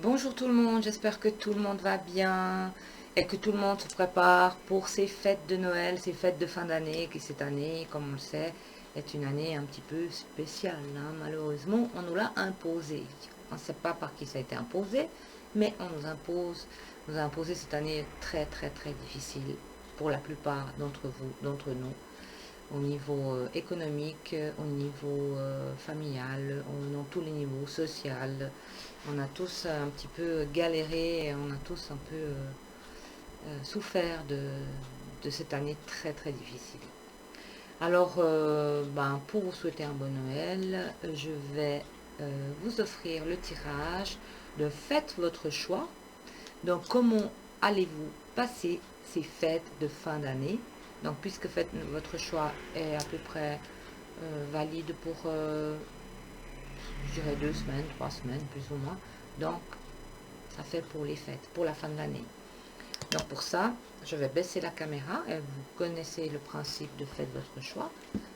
Bonjour tout le monde, j'espère que tout le monde va bien et que tout le monde se prépare pour ces fêtes de Noël, ces fêtes de fin d'année, qui cette année, comme on le sait, est une année un petit peu spéciale, hein. Malheureusement, on nous l'a imposé. On ne sait pas par qui ça a été imposé, mais on nous a imposé cette année très très très difficile pour la plupart d'entre vous, d'entre nous, au niveau économique, au niveau familial, dans tous les niveaux, social. On a tous un petit peu galéré, et on a tous un peu souffert de cette année très très difficile. Alors, pour vous souhaiter un bon Noël, je vais vous offrir le tirage de Faites votre choix. Donc, comment allez-vous passer ces fêtes de fin d'année? Donc, puisque votre choix est à peu près valide pour, je dirais, 2 semaines, 3 semaines, plus ou moins. Donc, ça fait pour les fêtes, pour la fin de l'année. Donc, pour ça, je vais baisser la caméra. Et vous connaissez le principe de Faites votre choix.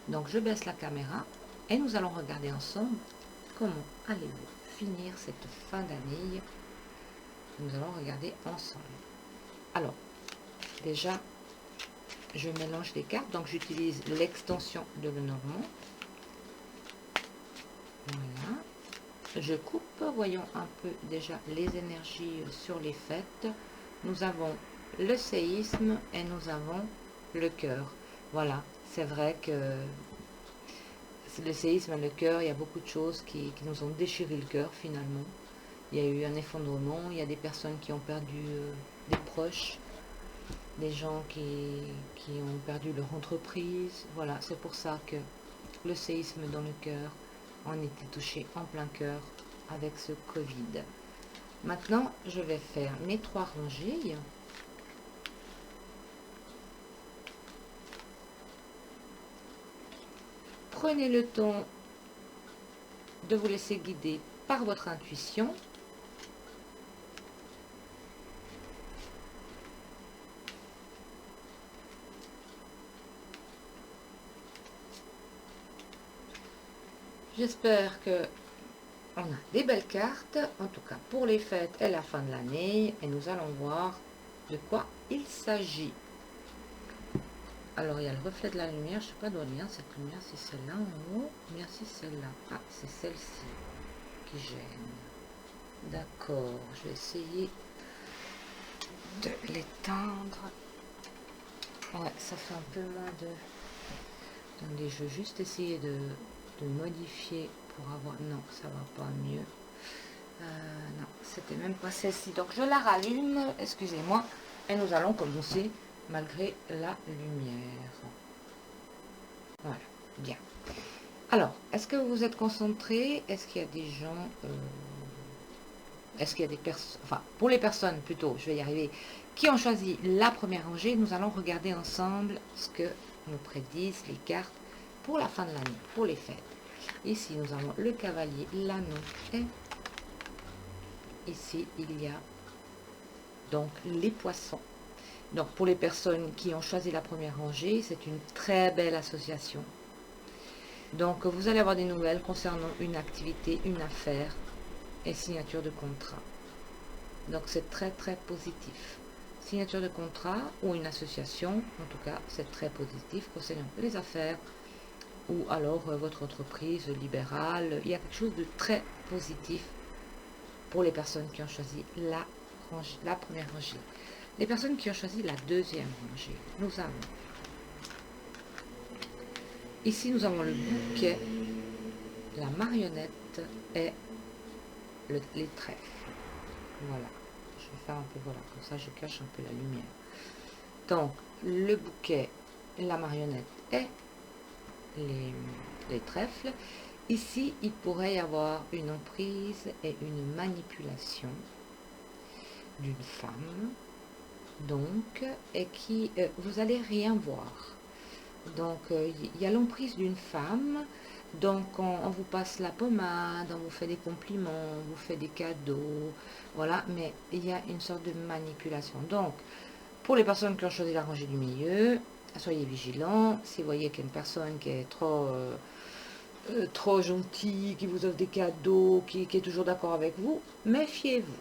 Donc, je baisse la caméra et nous allons regarder ensemble comment allez-vous finir cette fin d'année. Nous allons regarder ensemble. Alors, déjà, je mélange les cartes. Donc, j'utilise l'extension de Lenormand. Voilà. Je coupe, voyons un peu déjà les énergies sur les fêtes. Nous avons le séisme et nous avons le cœur. Voilà, c'est vrai que le séisme et le cœur, il y a beaucoup de choses qui nous ont déchiré le cœur finalement. Il y a eu un effondrement, il y a des personnes qui ont perdu des proches, des gens qui ont perdu leur entreprise. Voilà, c'est pour ça que le séisme dans le cœur, on était touché en plein cœur avec ce Covid. Maintenant, je vais faire mes 3 rangées. Prenez le temps de vous laisser guider par votre intuition. J'espère que on a des belles cartes, en tout cas pour les fêtes et la fin de l'année, et nous allons voir de quoi il s'agit. Alors, il y a le reflet de la lumière, je ne sais pas d'où vient cette lumière, si c'est celle-là en haut, ou bien si c'est celle-là. Ah, c'est celle-ci qui gêne. D'accord, je vais essayer de l'éteindre. Ouais, ça fait un peu moins de... Attendez, je vais juste essayer de modifier pour avoir... Non, ça va pas mieux. Non, c'était même pas celle-ci. Donc, je la rallume, excusez-moi, et nous allons commencer malgré la lumière. Voilà, bien. Alors, est-ce que vous êtes concentrés? Est-ce qu'il y a des gens... est-ce qu'il y a des personnes... Enfin, pour les personnes plutôt, je vais y arriver, qui ont choisi la première rangée, nous allons regarder ensemble ce que nous prédisent les cartes pour la fin de l'année, pour les fêtes. Ici, nous avons le cavalier, l'anneau et ici, il y a donc les poissons. Donc, pour les personnes qui ont choisi la première rangée, c'est une très belle association. Donc, vous allez avoir des nouvelles concernant une activité, une affaire et signature de contrat. Donc, c'est très, très positif. Signature de contrat ou une association, en tout cas, c'est très positif concernant les affaires ou alors votre entreprise libérale. Il y a quelque chose de très positif pour les personnes qui ont choisi la première rangée. Les personnes qui ont choisi la deuxième rangée, nous avons ici, nous avons le bouquet, la marionnette et les trèfles. Voilà, je vais faire un peu, voilà, comme ça je cache un peu la lumière. Donc, le bouquet, la marionnette et les trèfles. Ici, il pourrait y avoir une emprise et une manipulation d'une femme, donc, et qui, vous allez rien voir. Donc, il y a l'emprise d'une femme. Donc, on vous passe la pommade, on vous fait des compliments, on vous fait des cadeaux, voilà, mais il y a une sorte de manipulation. Donc, pour les personnes qui ont choisi la rangée du milieu, soyez vigilants. Si vous voyez qu'il y a une personne qui est trop gentille, qui vous offre des cadeaux, qui est toujours d'accord avec vous, méfiez-vous.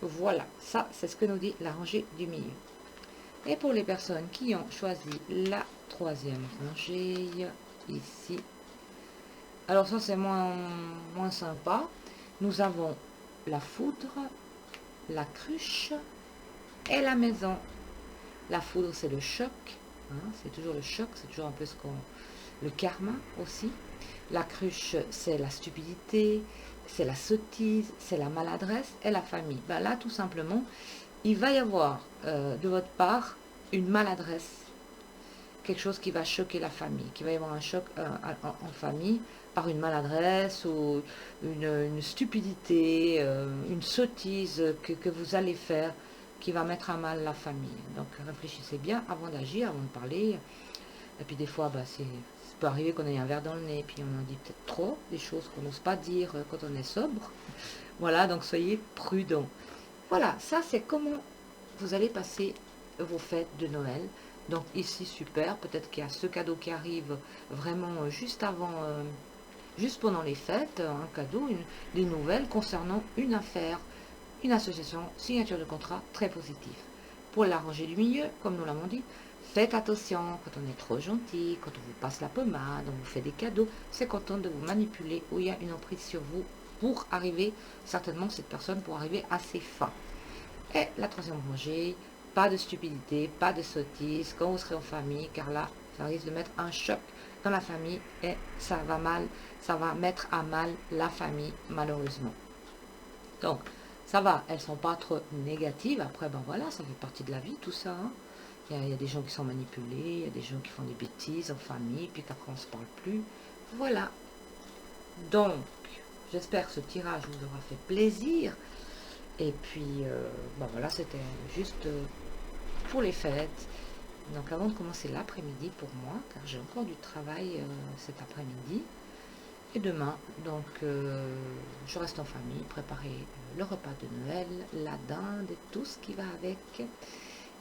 Voilà, ça c'est ce que nous dit la rangée du milieu. Et pour les personnes qui ont choisi la troisième rangée, ici, alors ça c'est moins sympa. Nous avons la foudre, la cruche et la maison. La foudre c'est le choc, hein, c'est toujours le choc, c'est toujours un peu le karma aussi. La cruche c'est la stupidité, c'est la sottise, c'est la maladresse et la famille. Ben là tout simplement, il va y avoir de votre part une maladresse, quelque chose qui va choquer la famille, qui va y avoir un choc en famille par une maladresse ou une stupidité, une sottise que vous allez faire qui va mettre à mal la famille. Donc réfléchissez bien avant d'agir, avant de parler. Et puis des fois, bah, ça peut arriver qu'on ait un verre dans le nez, puis on en dit peut-être trop, des choses qu'on n'ose pas dire quand on est sobre. Voilà, donc soyez prudents. Voilà, ça c'est comment vous allez passer vos fêtes de Noël. Donc ici, super, peut-être qu'il y a ce cadeau qui arrive vraiment juste avant, juste pendant les fêtes, un cadeau, des nouvelles concernant une affaire, une association, signature de contrat très positif. Pour la rangée du milieu, comme nous l'avons dit, faites attention quand on est trop gentil, quand on vous passe la pommade, on vous fait des cadeaux, c'est content de vous manipuler ou il y a une emprise sur vous pour arriver, certainement cette personne pour arriver à ses fins. Et la troisième rangée, pas de stupidité, pas de sottise quand vous serez en famille, car là, ça risque de mettre un choc dans la famille et ça va mal, ça va mettre à mal la famille, malheureusement. Donc, ça va, elles sont pas trop négatives. Après, ben voilà, ça fait partie de la vie, tout ça. Hein. Il y a des gens qui sont manipulés, il y a des gens qui font des bêtises en famille, puis qu'après on ne se parle plus. Voilà. Donc, j'espère que ce tirage vous aura fait plaisir. Et puis, ben voilà, c'était juste pour les fêtes. Donc, avant de commencer l'après-midi pour moi, car j'ai encore du travail cet après-midi. Et demain, donc, je reste en famille, préparer le repas de Noël, la dinde et tout ce qui va avec.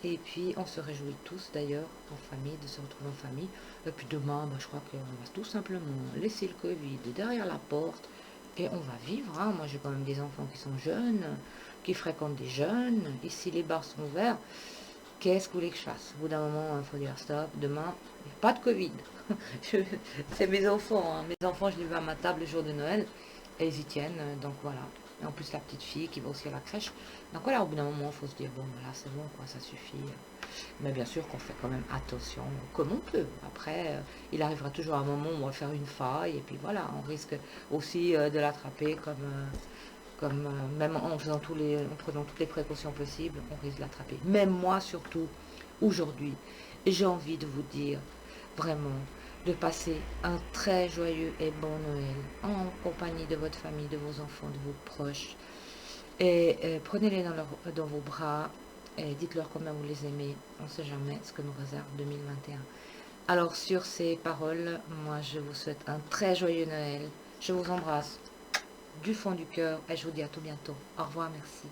Et puis, on se réjouit tous d'ailleurs en famille, de se retrouver en famille. Et puis demain, je crois qu'on va tout simplement laisser le Covid derrière la porte et on va vivre. Hein. Moi, j'ai quand même des enfants qui sont jeunes, qui fréquentent des jeunes. Ici, les bars sont ouverts. Qu'est-ce que vous voulez que je fasse? Au bout d'un moment, il faut dire stop. Demain, pas de Covid. C'est mes enfants. Hein. Mes enfants, je les veux à ma table le jour de Noël et ils y tiennent. Donc voilà. Et en plus, la petite fille qui va aussi à la crèche. Donc voilà, au bout d'un moment, il faut se dire, bon, voilà, c'est bon, quoi, ça suffit. Mais bien sûr qu'on fait quand même attention, comme on peut. Après, il arrivera toujours un moment où on va faire une faille, et puis voilà, on risque aussi de l'attraper comme même en faisant en prenant toutes les précautions possibles, on risque de l'attraper. Même moi, surtout, aujourd'hui, j'ai envie de vous dire, vraiment, de passer un très joyeux et bon Noël en compagnie de votre famille, de vos enfants, de vos proches. Et prenez-les dans vos bras et dites-leur combien vous les aimez. On ne sait jamais ce que nous réserve 2021. Alors sur ces paroles, moi je vous souhaite un très joyeux Noël. Je vous embrasse du fond du cœur et je vous dis à tout bientôt. Au revoir, merci.